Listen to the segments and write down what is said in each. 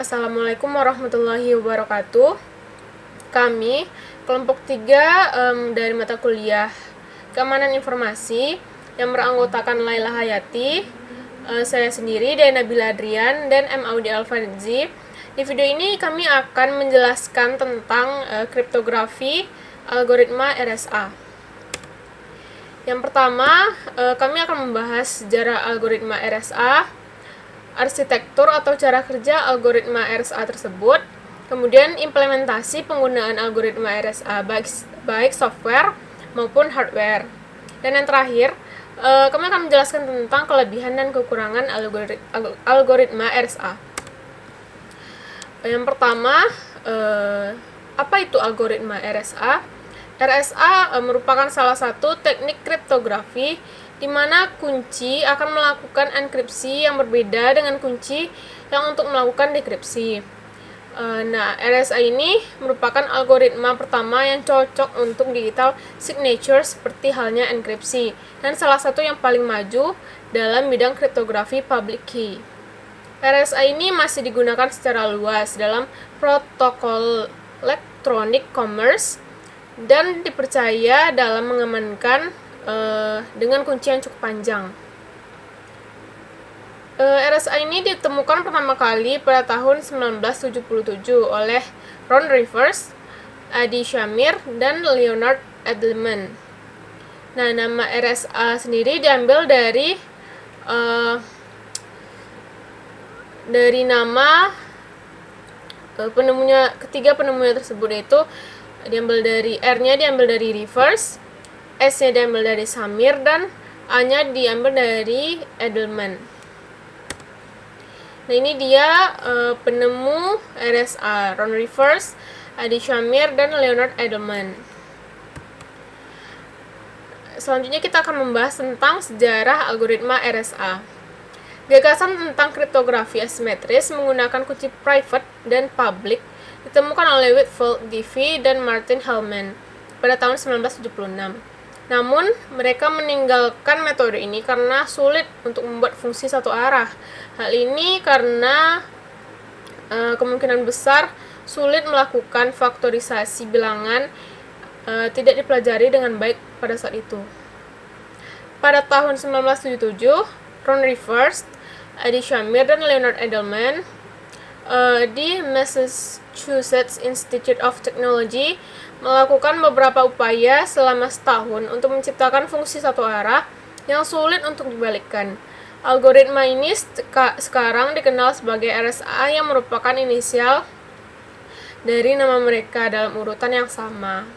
Assalamualaikum warahmatullahi wabarakatuh. Kami kelompok 3 dari mata kuliah Keamanan Informasi yang beranggotakan Laila Hayati, saya sendiri, Dena Nabila Adrian, dan M. Audi Alfanzi. Di video ini kami akan menjelaskan tentang kriptografi algoritma RSA. Yang pertama, kami akan membahas sejarah algoritma RSA, arsitektur atau cara kerja algoritma RSA tersebut, kemudian implementasi penggunaan algoritma RSA baik software maupun hardware. Dan yang terakhir, kami akan menjelaskan tentang kelebihan dan kekurangan algoritma RSA. Yang pertama, apa itu algoritma RSA? RSA merupakan salah satu teknik kriptografi di mana kunci akan melakukan enkripsi yang berbeda dengan kunci yang untuk melakukan dekripsi. RSA ini merupakan algoritma pertama yang cocok untuk digital signature seperti halnya enkripsi, dan salah satu yang paling maju dalam bidang kriptografi public key. RSA ini masih digunakan secara luas dalam protokol electronic commerce dan dipercaya dalam mengamankan dengan kunci yang cukup panjang. RSA ini ditemukan pertama kali pada tahun 1977 oleh Ron Rivers, Adi Shamir, dan Leonard Edelman. Nama RSA sendiri diambil dari nama ketiga penemunya tersebut, yaitu diambil dari R-nya diambil dari Rivers, S-nya diambil dari Shamir, dan A-nya diambil dari Edelman. Ini dia penemu RSA, Ron Rivers, Adi Shamir, dan Leonard Edelman. Selanjutnya kita akan membahas tentang sejarah algoritma RSA. Gagasan tentang kriptografi asimetris menggunakan kunci private dan public ditemukan oleh Whitfield Diffie dan Martin Hellman pada tahun 1976. Namun, mereka meninggalkan metode ini karena sulit untuk membuat fungsi satu arah. Hal ini karena kemungkinan besar sulit melakukan faktorisasi bilangan tidak dipelajari dengan baik pada saat itu. Pada tahun 1977, Ron Rivers, Adi Shamir, dan Leonard Edelman di Massachusetts Institute of Technology melakukan beberapa upaya selama setahun untuk menciptakan fungsi satu arah yang sulit untuk dibalikkan. Algoritma ini sekarang dikenal sebagai RSA yang merupakan inisial dari nama mereka dalam urutan yang sama.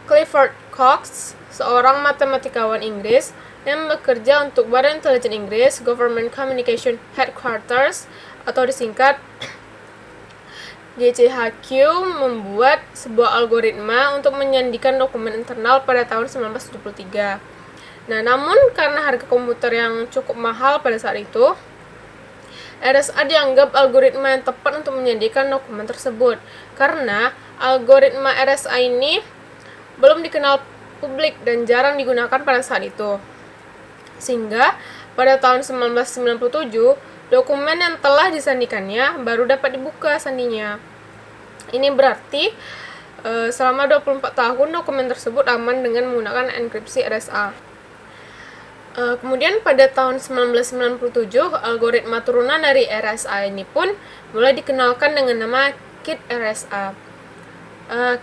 Clifford Cox, seorang matematikawan Inggris yang bekerja untuk Badan Intelijen Inggris, Government Communication Headquarters, atau disingkat GCHQ, membuat sebuah algoritma untuk menyandikan dokumen internal pada tahun 1973. Namun karena harga komputer yang cukup mahal pada saat itu, RSA dianggap algoritma yang tepat untuk menyandikan dokumen tersebut. Karena algoritma RSA ini belum dikenal publik dan jarang digunakan pada saat itu. Sehingga pada tahun 1997, dokumen yang telah disandikannya baru dapat dibuka sandinya. Ini berarti selama 24 tahun dokumen tersebut aman dengan menggunakan enkripsi RSA. Kemudian pada tahun 1997, algoritma turunan dari RSA ini pun mulai dikenalkan dengan nama Kit RSA.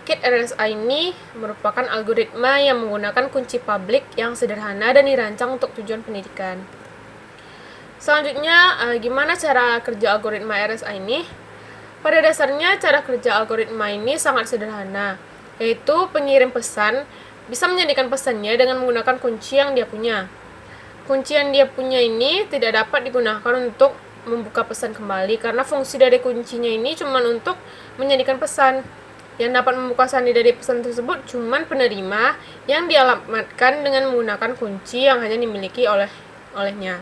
Kit RSA ini merupakan algoritma yang menggunakan kunci publik yang sederhana dan dirancang untuk tujuan pendidikan. Selanjutnya, gimana cara kerja algoritma RSA ini? Pada dasarnya, cara kerja algoritma ini sangat sederhana, yaitu pengirim pesan bisa menyandikan pesannya dengan menggunakan kunci yang dia punya. Kunci yang dia punya ini tidak dapat digunakan untuk membuka pesan kembali, karena fungsi dari kuncinya ini cuma untuk menyandikan pesan. Yang dapat membuka sandi dari pesan tersebut cuma penerima yang dialamatkan dengan menggunakan kunci yang hanya dimiliki olehnya.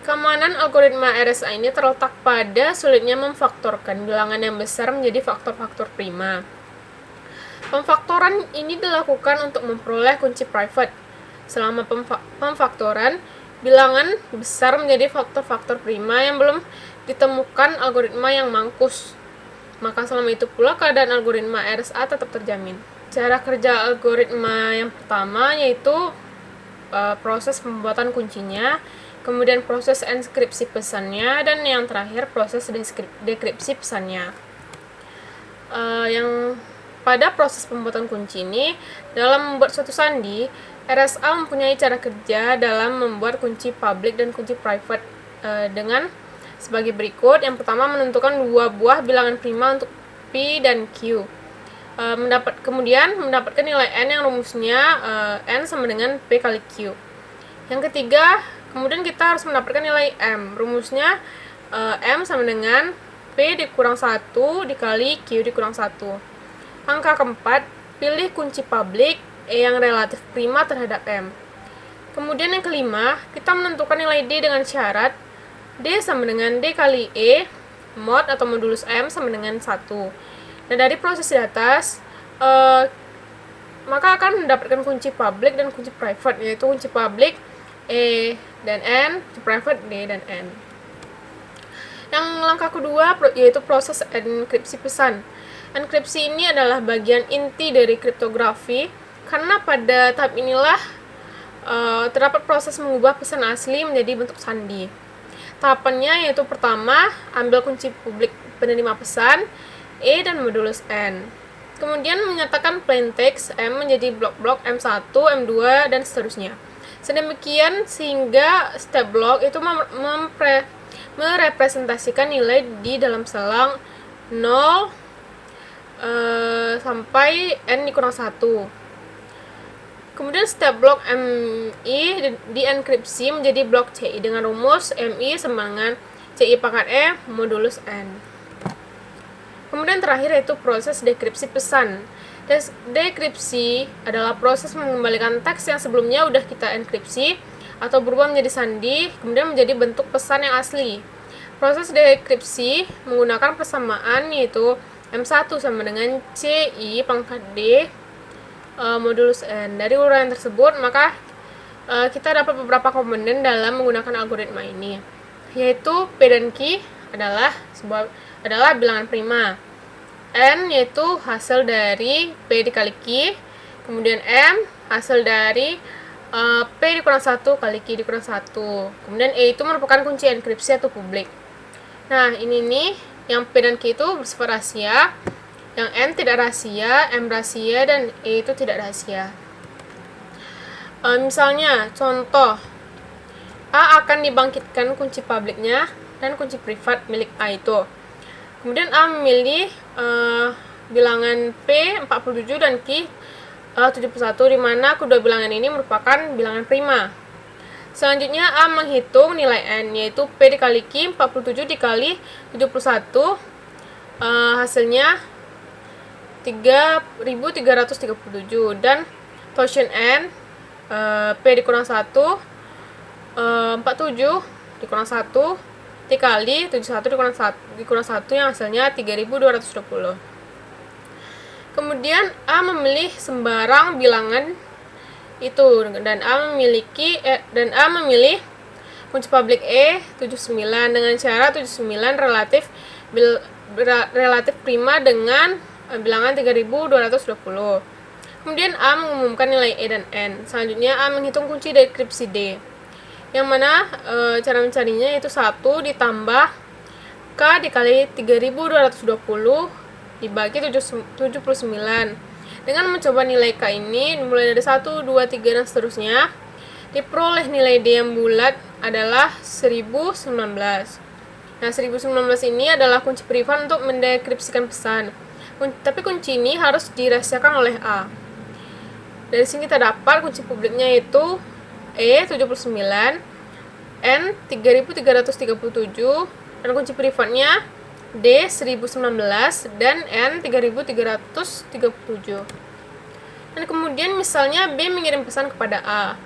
Keamanan algoritma RSA ini terletak pada sulitnya memfaktorkan bilangan yang besar menjadi faktor-faktor prima. Pemfaktoran ini dilakukan untuk memperoleh kunci private. Selama pemfaktoran, bilangan besar menjadi faktor-faktor prima yang belum ditemukan algoritma yang mampus, maka selama itu pula keadaan algoritma RSA tetap terjamin. Cara kerja algoritma yang pertama yaitu proses pembuatan kuncinya, kemudian proses enkripsi pesannya, dan yang terakhir proses dekripsi pesannya. Yang pada proses pembuatan kunci ini, dalam membuat suatu sandi, RSA mempunyai cara kerja dalam membuat kunci public dan kunci private dengan sebagai berikut. Yang pertama, menentukan dua buah bilangan prima untuk P dan Q. Kemudian mendapatkan nilai N yang rumusnya N sama dengan P kali Q. Yang ketiga, kemudian kita harus mendapatkan nilai M. Rumusnya M sama dengan P dikurang 1 dikali Q dikurang 1. Angka keempat, pilih kunci publik E yang relatif prima terhadap M. Kemudian yang kelima, kita menentukan nilai D dengan syarat D sama dengan D kali E mod atau modulus M sama dengan 1. Dan dari proses di atas, maka akan mendapatkan kunci publik dan kunci private, yaitu kunci publik E dan N, kunci private D dan N. Yang langkah kedua yaitu proses enkripsi pesan. Enkripsi ini adalah bagian inti dari kriptografi, karena pada tahap inilah terdapat proses mengubah pesan asli menjadi bentuk sandi. Tahapannya yaitu pertama, ambil kunci publik penerima pesan E dan modulus N. Kemudian menyatakan plaintext M menjadi blok-blok M1, M2, dan seterusnya. Sedemikian sehingga setiap blok itu merepresentasikan nilai di dalam selang 0 sampai N dikurang 1. Kemudian setiap blok MI dienkripsi menjadi blok CI dengan rumus MI sama dengan CI pangkat E modulus N. Kemudian terakhir yaitu proses dekripsi pesan. Dekripsi adalah proses mengembalikan teks yang sebelumnya udah kita enkripsi atau berubah menjadi sandi, kemudian menjadi bentuk pesan yang asli. Proses dekripsi menggunakan persamaan yaitu M1 sama dengan CI pangkat D modulus N. Dari uraian tersebut, maka kita dapat beberapa komponen dalam menggunakan algoritma ini, yaitu P dan Q adalah bilangan prima, N yaitu hasil dari P dikali Q, kemudian M hasil dari P dikurang 1 kali Q dikurang 1, kemudian E itu merupakan kunci enkripsi atau publik. Nah, ini nih yang P dan Q itu bersifat rahasia, yang N tidak rahasia, M rahasia, dan E itu tidak rahasia. Misalnya, contoh A akan dibangkitkan kunci publiknya dan kunci privat milik A itu. Kemudian A memilih bilangan P 47 dan Q 71, di mana kedua bilangan ini merupakan bilangan prima. Selanjutnya A menghitung nilai N, yaitu P dikali Q 47 dikali 71, hasilnya 3337, dan quotient N P dikurang 1 47 dikurang 1 dikali 71 dikurang 1 yang hasilnya 3220. Kemudian A memilih sembarang bilangan itu dan A memilih kunci publik E 79 dengan cara 79 relatif prima dengan bilangan 3220. Kemudian A mengumumkan nilai E dan N. Selanjutnya A menghitung kunci dekripsi D, yang mana cara mencarinya yaitu 1 ditambah K dikali 3220 dibagi 79. Dengan mencoba nilai K ini mulai dari 1, 2, 3, dan seterusnya, diperoleh nilai D yang bulat adalah 1019. Nah, 1019 ini adalah kunci privat untuk mendekripsikan pesan. Tapi kunci ini harus dirahasiakan oleh A. Dari sini kita dapat kunci publiknya yaitu E 79, N 3337, dan kunci privatnya D 1019 dan N 3337. Dan kemudian misalnya B mengirim pesan kepada A.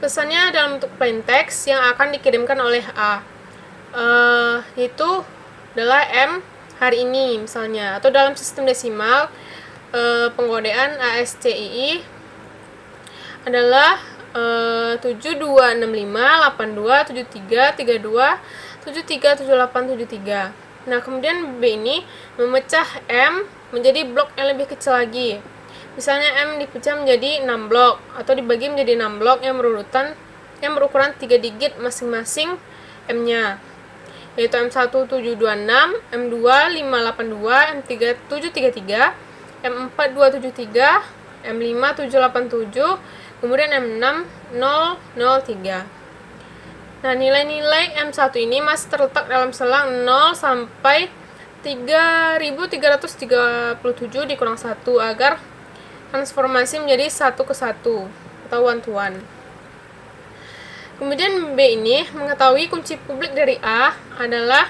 Pesannya dalam bentuk plain text yang akan dikirimkan oleh A, yaitu adalah M hari ini misalnya, atau dalam sistem desimal pengkodean ASCII adalah 7265827332 73, 78, 73. Nah, kemudian B ini memecah M menjadi blok yang lebih kecil lagi. Misalnya M dipecah menjadi 6 blok atau dibagi menjadi 6 blok yang berukuran 3 digit masing-masing M-nya. Yaitu M1 726, M2 582, M3 733, M4 273, M5 787, kemudian M6 003. Nah, nilai-nilai M1 ini masih terletak dalam selang 0 sampai 3337 dikurang 1 agar transformasi menjadi 1 ke 1 atau 1 to 1. Kemudian B ini mengetahui kunci publik dari A adalah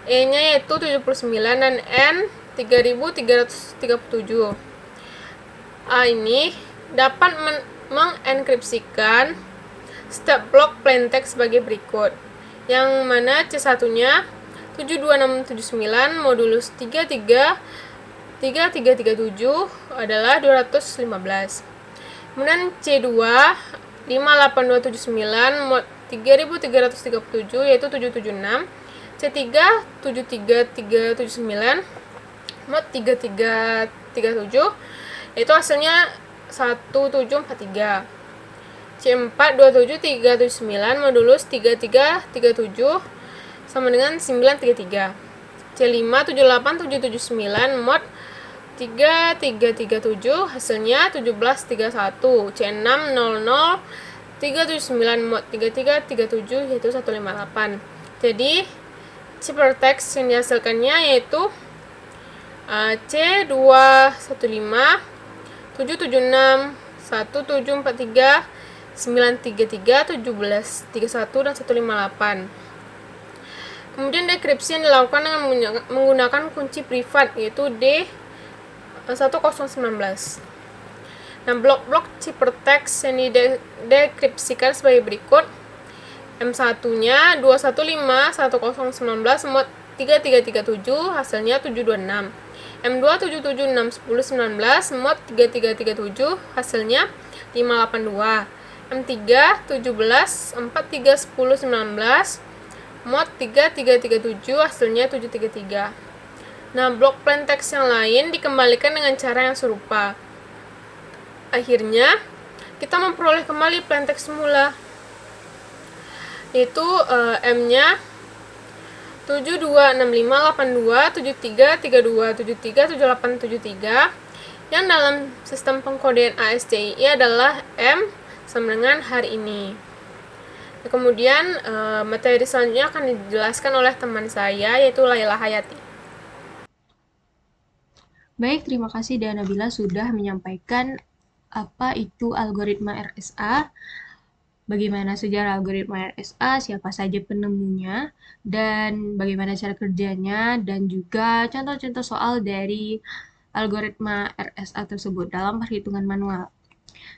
E-nya yaitu 79 dan N 3337. A ini dapat mengenkripsikan setiap blok plaintext sebagai berikut, yang mana C1-nya 72679 modulus 3337 adalah 215. Kemudian C2 58279 mod 3337 yaitu 776. C3 73379 mod 3337 yaitu hasilnya 1743. C4 27379 modulus 3337 sama dengan 933. C5 78779 mod 3337 hasilnya 1731. C6 00 379 mod 3337 yaitu 158. Jadi ciphertext yang dihasilkannya yaitu C215 776 1743 933 1731 dan 158. Kemudian dekripsi yang dilakukan dengan menggunakan kunci privat yaitu D1019. Nah, blok-blok ciphertext yang didekripsikan sebagai berikut. M1-nya 215 1019 mod 3337 hasilnya 726. M2 776 1019 mod 3337 hasilnya 582. M3 17 43 10 19 mod 3337 hasilnya 733. Nah, blok plaintext yang lain dikembalikan dengan cara yang serupa. Akhirnya kita memperoleh kembali plaintext semula, yaitu M-nya 7265827332737873 yang dalam sistem pengkodean ASCII adalah M sama dengan hari ini. Kemudian materi selanjutnya akan dijelaskan oleh teman saya yaitu Laila Hayati. Baik, terima kasih Nabila sudah menyampaikan apa itu algoritma RSA, bagaimana sejarah algoritma RSA, siapa saja penemunya, dan bagaimana cara kerjanya, dan juga contoh-contoh soal dari algoritma RSA tersebut dalam perhitungan manual.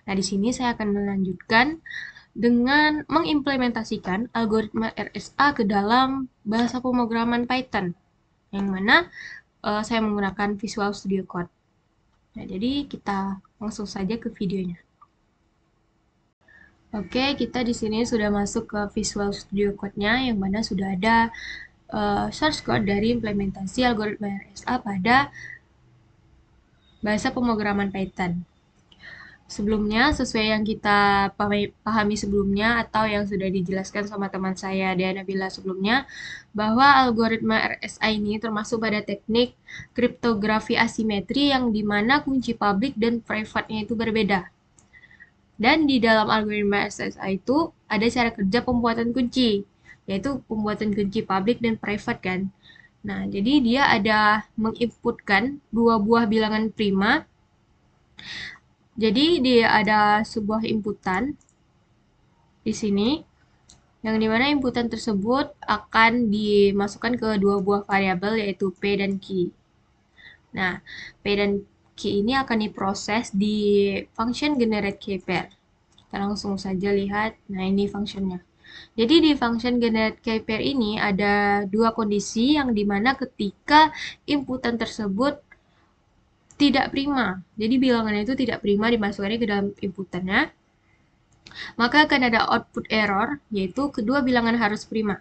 Nah, di sini saya akan melanjutkan dengan mengimplementasikan algoritma RSA ke dalam bahasa pemrograman Python, yang mana saya menggunakan Visual Studio Code. Nah, jadi kita langsung saja ke videonya. Oke, kita di sini sudah masuk ke Visual Studio Code-nya, yang mana sudah ada source code dari implementasi algoritma RSA pada bahasa pemrograman Python. Sebelumnya, sesuai yang kita pahami sebelumnya atau yang sudah dijelaskan sama teman saya Nabila sebelumnya, bahwa algoritma RSA ini termasuk pada teknik kriptografi asimetri yang dimana kunci public dan private-nya itu berbeda. Dan di dalam algoritma RSA itu ada cara kerja pembuatan kunci, yaitu pembuatan kunci public dan private kan. Nah, jadi dia ada menginputkan dua buah bilangan prima. Jadi dia ada sebuah inputan di sini, yang dimana inputan tersebut akan dimasukkan ke dua buah variabel yaitu P dan Q. Nah, P dan Q ini akan diproses di function generate kpair. Kita langsung saja lihat. Nah, ini functionnya. Jadi di function generate kpair ini ada dua kondisi yang dimana ketika inputan tersebut tidak prima, jadi bilangannya itu tidak prima dimasukkannya ke dalam inputannya, maka akan ada output error, yaitu kedua bilangan harus prima.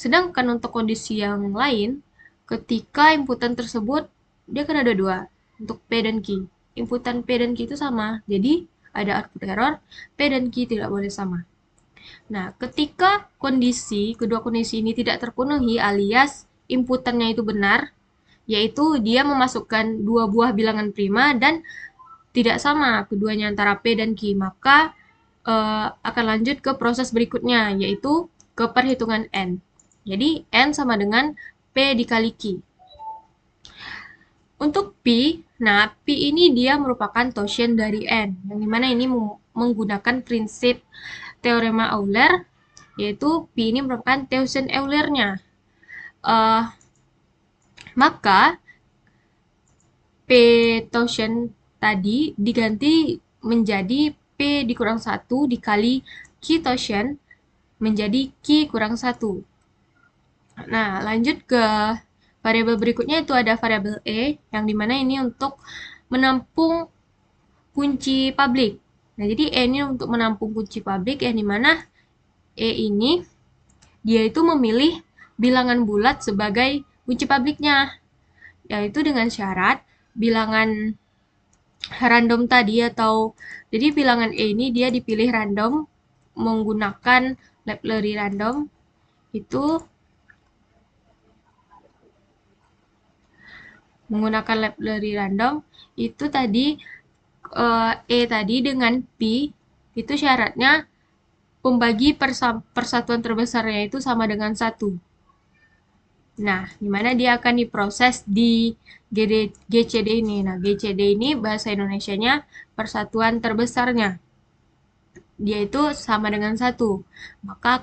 Sedangkan untuk kondisi yang lain, ketika inputan tersebut, dia kan ada dua, untuk P dan Q. Inputan P dan Q itu sama, jadi ada output error, P dan Q tidak boleh sama. Nah, ketika kedua kondisi ini tidak terpenuhi alias inputannya itu benar, yaitu dia memasukkan dua buah bilangan prima dan tidak sama keduanya antara P dan Q, maka akan lanjut ke proses berikutnya, yaitu ke perhitungan N. Jadi, N sama dengan P dikali Q. Untuk P, nah P ini dia merupakan totient dari N, yang dimana ini menggunakan prinsip teorema Euler, yaitu P ini merupakan totient Eulernya. Maka P totient tadi diganti menjadi P dikurang 1 dikali Q totient menjadi Q kurang 1. Nah, lanjut ke variabel berikutnya, itu ada variabel E, yang dimana ini untuk menampung kunci publik. Nah, jadi E ini untuk menampung kunci publik, yang dimana E ini dia itu memilih bilangan bulat sebagai kunci publiknya, yaitu dengan syarat bilangan random tadi, atau jadi bilangan E ini dia dipilih random menggunakan library random, itu menggunakan library random itu tadi E tadi dengan P itu syaratnya pembagi persatuan terbesarnya itu sama dengan 1. Nah, dimana dia akan diproses di GCD ini. Nah, GCD ini bahasa Indonesianya persatuan terbesarnya. Dia itu sama dengan 1. Maka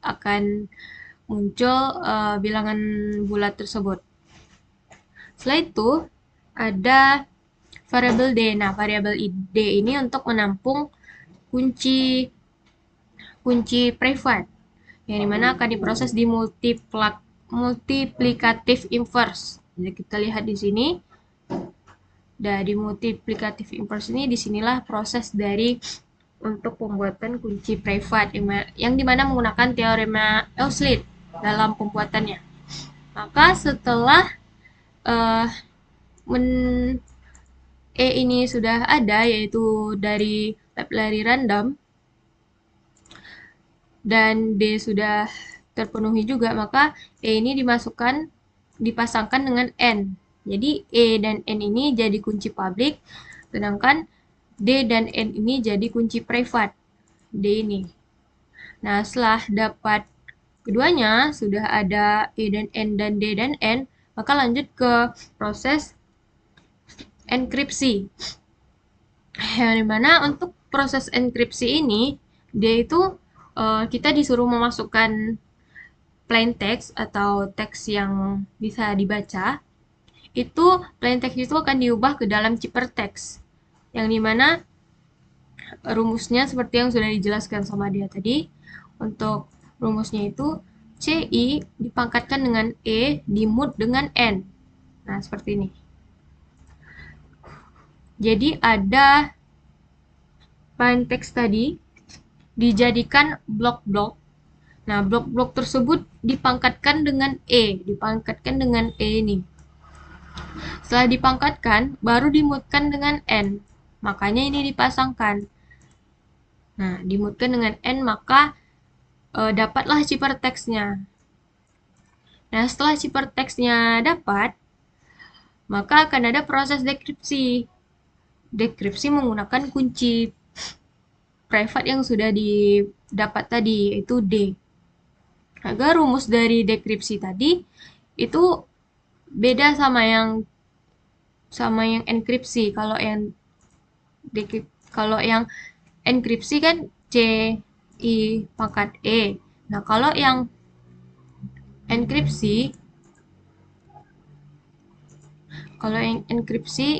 akan muncul bilangan bulat tersebut. Setelah itu ada variabel D. Nah, variabel D ini untuk menampung kunci privat, yang dimana akan diproses di multiplicative inverse. Jadi kita lihat di sini. Dari multiplicative inverse ini, disinilah proses dari untuk pembuatan kunci privat, yang dimana menggunakan teorema Euclid dalam pembuatannya. Maka setelah E ini sudah ada, yaitu dari library random, dan D sudah terpenuhi juga, maka E ini dipasangkan dengan N. Jadi E dan N ini jadi kunci publik, sedangkan D dan N ini jadi kunci privat. D ini. Nah, setelah dapat keduanya, sudah ada E dan N dan D dan N, maka lanjut ke proses enkripsi. Yang dimana untuk proses enkripsi ini, dia itu kita disuruh memasukkan plain text atau teks yang bisa dibaca. Itu plain text itu akan diubah ke dalam ciphertext, yang dimana rumusnya seperti yang sudah dijelaskan sama dia tadi. Untuk rumusnya itu CI dipangkatkan dengan E dimut dengan N. Nah, seperti ini. Jadi ada plain text tadi dijadikan blok-blok. Nah, blok-blok tersebut dipangkatkan dengan E ini. Setelah dipangkatkan, baru dimutkan dengan N. Makanya ini dipasangkan. Nah, dimutkan dengan N, maka dapatlah ciphertext-nya. Nah, setelah ciphertext-nya dapat, maka akan ada proses dekripsi. Dekripsi menggunakan kunci privat yang sudah didapat tadi, yaitu D. Agar rumus dari dekripsi tadi itu beda sama yang enkripsi. Kalau yang enkripsi kan C I pangkat E. Nah, kalau yang enkripsi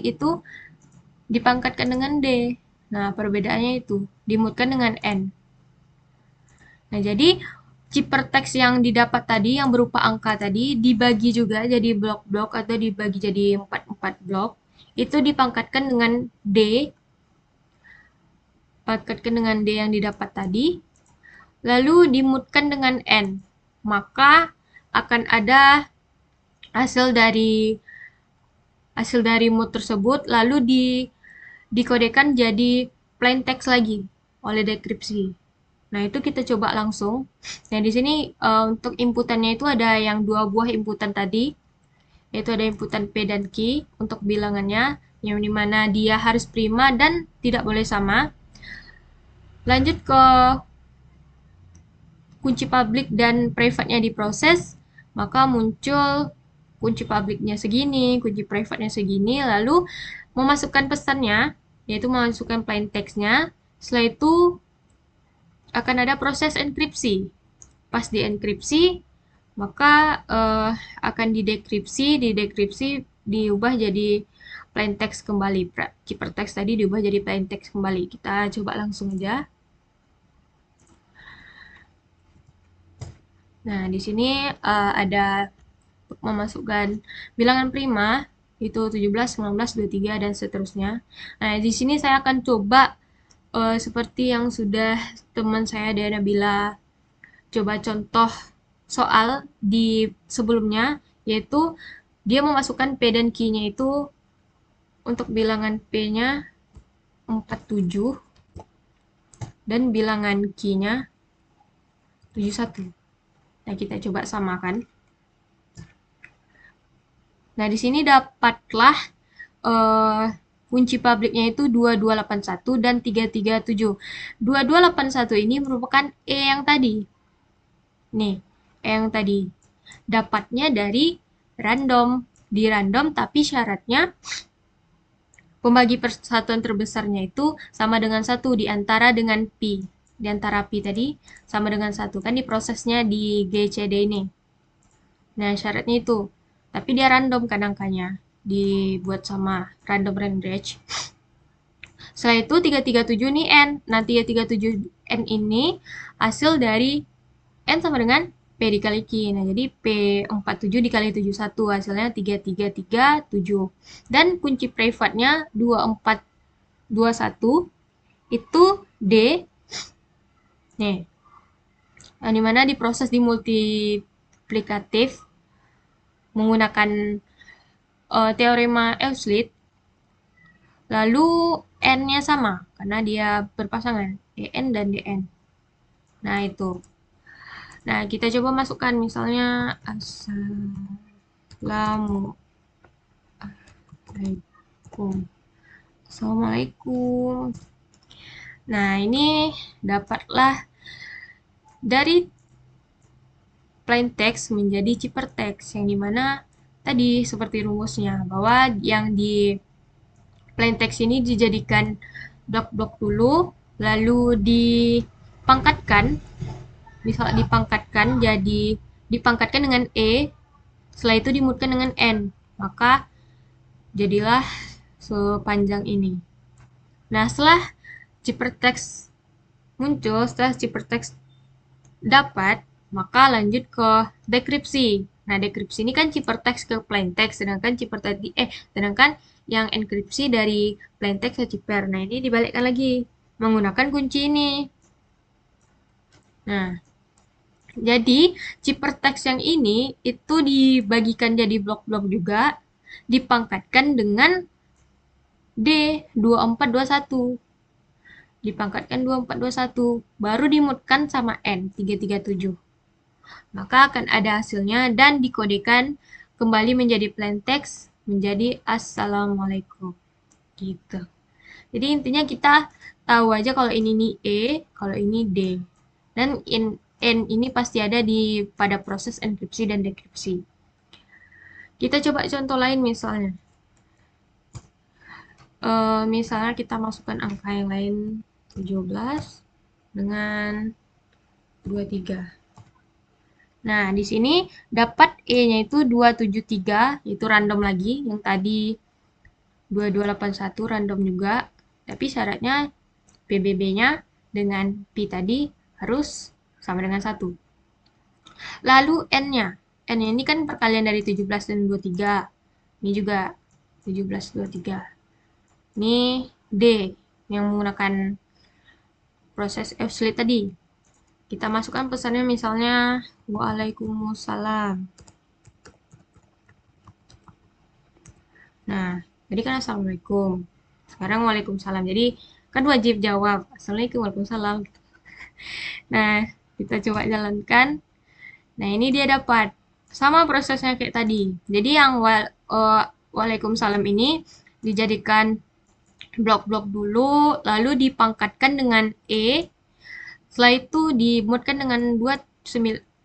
itu dipangkatkan dengan D. Nah, perbedaannya itu dimutkan dengan N. Nah, jadi ciphertext yang didapat tadi yang berupa angka tadi dibagi juga jadi blok-blok atau dibagi jadi 4 blok. Itu dipangkatkan dengan D. Pangkatkan dengan D yang didapat tadi. Lalu dimutkan dengan N. Maka akan ada hasil dari mood tersebut lalu dikodekan jadi plain text lagi oleh dekripsi. Nah, itu kita coba langsung. Nah, di sini untuk inputannya itu ada yang 2 buah inputan tadi, yaitu ada inputan P dan Q untuk bilangannya, yang dimana dia harus prima dan tidak boleh sama. Lanjut ke kunci publik dan private-nya diproses, maka muncul kunci publiknya segini, kunci private-nya segini, lalu memasukkan pesannya, yaitu memasukkan plain text-nya. Setelah itu akan ada proses enkripsi. Pas dienkripsi, maka akan didekripsi diubah jadi plain text kembali. Ciphertext tadi diubah jadi plain text kembali. Kita coba langsung aja. Nah, di sini ada memasukkan bilangan prima itu 17, 19, 23 dan seterusnya. Nah, di sini saya akan coba seperti yang sudah teman saya Diana Bila coba contoh soal di sebelumnya, yaitu dia memasukkan P dan Q-nya itu untuk bilangan P-nya 47 dan bilangan Q-nya 71. Nah, kita coba samakan. Nah, di sini dapatlah kunci publiknya itu 2281 dan 337. 2281 ini merupakan E yang tadi. Nih, E yang tadi. Dapatnya dari random. Di random, tapi syaratnya pembagi persatuan terbesarnya itu sama dengan 1 di antara dengan Pi. Di antara Pi tadi sama dengan 1. Kan diprosesnya di GCD ini. Nah, syaratnya itu. Tapi dia random kan angkanya. Dibuat sama random range. Setelah itu 337 ini N. Nah, 337 N ini hasil dari N sama dengan P dikali Q. Nah, jadi P47 dikali 71 hasilnya 3337. Dan kunci private-nya 2421 itu D. Nih. Yang dimana diproses di multiplikatif menggunakan teorema Euclid. Lalu N-nya sama karena dia berpasangan DN dan DN. Nah, itu. Nah, kita coba masukkan misalnya Assalamualaikum. Nah, ini dapatlah dari plain text menjadi ciphertext, yang dimana tadi seperti rumusnya, bahwa yang di plain text ini dijadikan blok-blok dulu, lalu dipangkatkan, misal dipangkatkan dengan E, setelah itu dimutkan dengan N, maka jadilah sepanjang ini. Nah, setelah ciphertext muncul, setelah ciphertext dapat, maka lanjut ke dekripsi. Nah, dekripsi ini kan ciphertext ke plain text, sedangkan yang enkripsi dari plain text ke cipher. Nah, ini dibalikkan lagi menggunakan kunci ini. Nah, jadi ciphertext yang ini itu dibagikan jadi blok-blok juga, dipangkatkan dengan D2421. Dipangkatkan 2421, baru dimutkan sama N 337. Maka akan ada hasilnya dan dikodekan kembali menjadi plain text menjadi Assalamualaikum. Gitu. Jadi intinya kita tahu aja kalau ini nih E, kalau ini D. Dan N ini pasti ada pada proses enkripsi dan dekripsi. Kita coba contoh lain misalnya. Misalnya kita masukkan angka yang lain 17 dengan 23. Nah, di sini dapat E-nya itu 273, yaitu random lagi. Yang tadi 2281 random juga. Tapi syaratnya PBB-nya dengan Pi tadi harus sama dengan 1. Lalu N-nya. N-nya ini kan perkalian dari 17 dan 23. Ini juga 17, 23. Ini D yang menggunakan proses Euclid tadi. Kita masukkan pesannya misalnya Waalaikumsalam. Nah, tadi kan Assalamualaikum. Sekarang Waalaikumsalam. Jadi kan wajib jawab Assalamualaikum, Waalaikumsalam. Nah, kita coba jalankan. Nah, ini dia dapat. Sama prosesnya kayak tadi. Jadi yang Waalaikumsalam ini dijadikan blok-blok dulu, lalu dipangkatkan dengan E. Setelah itu dimodkan dengan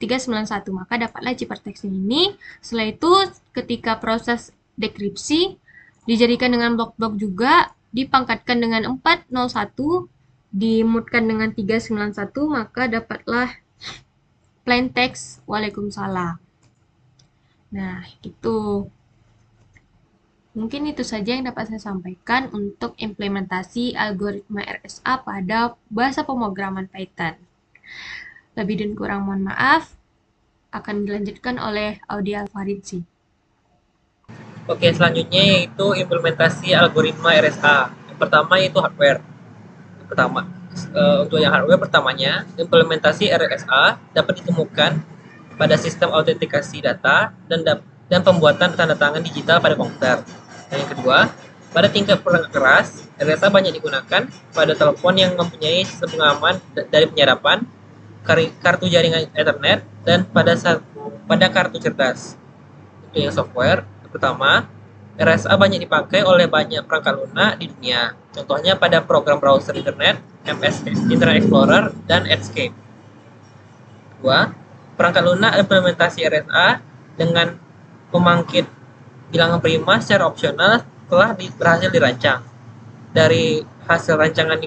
391, maka dapatlah ciphertext ini. Setelah itu ketika proses dekripsi dijadikan dengan blok-blok juga, dipangkatkan dengan 401, dimodkan dengan 391, maka dapatlah plain text Waalaikumsalam. Nah, itu. Mungkin itu saja yang dapat saya sampaikan untuk implementasi algoritma RSA pada bahasa pemrograman Python. Lebih dan kurang mohon maaf, akan dilanjutkan oleh Audi Alfaridzi. Oke, selanjutnya yaitu implementasi algoritma RSA. Yang pertama yaitu hardware. Untuk yang hardware pertamanya, implementasi RSA dapat ditemukan pada sistem autentikasi data dan pembuatan tanda tangan digital pada komputer. Dan yang kedua, pada tingkat perangkat keras, RSA banyak digunakan pada telepon yang mempunyai sistem pengaman dari penyadapan, kartu jaringan Ethernet, dan pada kartu cerdas. Untuk yang software, pertama, RSA banyak dipakai oleh banyak perangkat lunak di dunia. Contohnya pada program browser internet, MS Internet Explorer, dan Netscape. Kedua, perangkat lunak implementasi RSA dengan pemangkit bilangan prima secara opsional telah berhasil dirancang. Dari hasil rancangan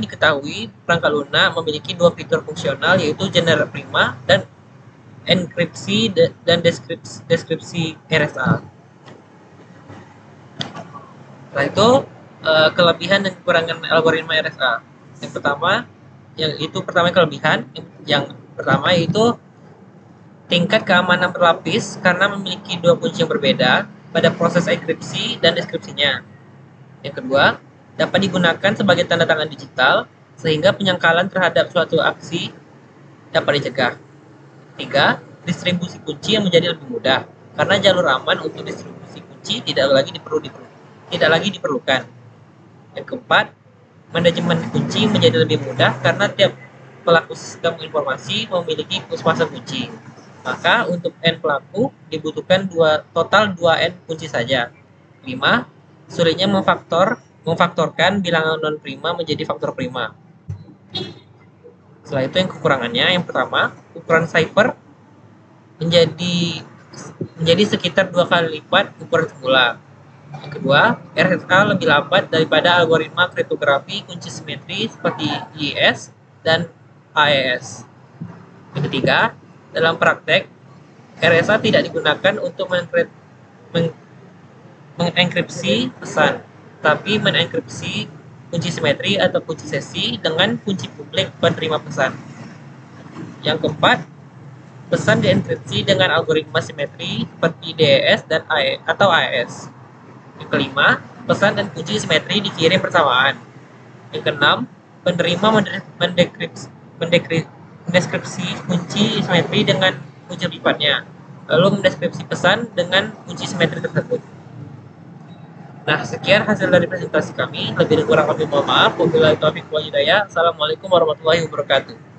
diketahui perangkat lunak memiliki dua fitur fungsional, yaitu generate prima dan enkripsi dan deskripsi RSA. Setelah itu, kelebihan dan kekurangan algoritma RSA. Yang pertama kelebihan. Yang pertama yaitu tingkat keamanan berlapis karena memiliki dua kunci yang berbeda pada proses enkripsi dan deskripsinya. Yang kedua, dapat digunakan sebagai tanda tangan digital sehingga penyangkalan terhadap suatu aksi dapat dicegah. Tiga, distribusi kunci yang menjadi lebih mudah karena jalur aman untuk distribusi kunci tidak lagi diperlukan. Yang keempat, manajemen kunci menjadi lebih mudah karena tiap pelaku sistem informasi memiliki pasang kunci. Maka untuk N pelaku dibutuhkan total 2 N kunci saja. 5. Sulitnya memfaktorkan bilangan non-prima menjadi faktor prima. Setelah itu yang kekurangannya, yang pertama, ukuran cipher menjadi sekitar 2 kali lipat ukuran semula. Yang kedua, RSA lebih lambat daripada algoritma kriptografi kunci simetri seperti IIS dan AES. Yang ketiga, dalam praktek, RSA tidak digunakan untuk mengenkripsi pesan, tapi mengenkripsi kunci simetri atau kunci sesi dengan kunci publik penerima pesan. Yang keempat, pesan dienkripsi dengan algoritma simetri seperti DES dan AES. Yang kelima, pesan dan kunci simetri dikirim bersamaan. Yang keenam, penerima mendeskripsi kunci simetri dengan kunci lifatnya, lalu mendeskripsi pesan dengan kunci simetri tersebut. Nah, sekian hasil dari presentasi kami. Lebih dan kurang kami mohon maaf. Wabillahi taufiq wal hidayah. Assalamualaikum warahmatullahi wabarakatuh.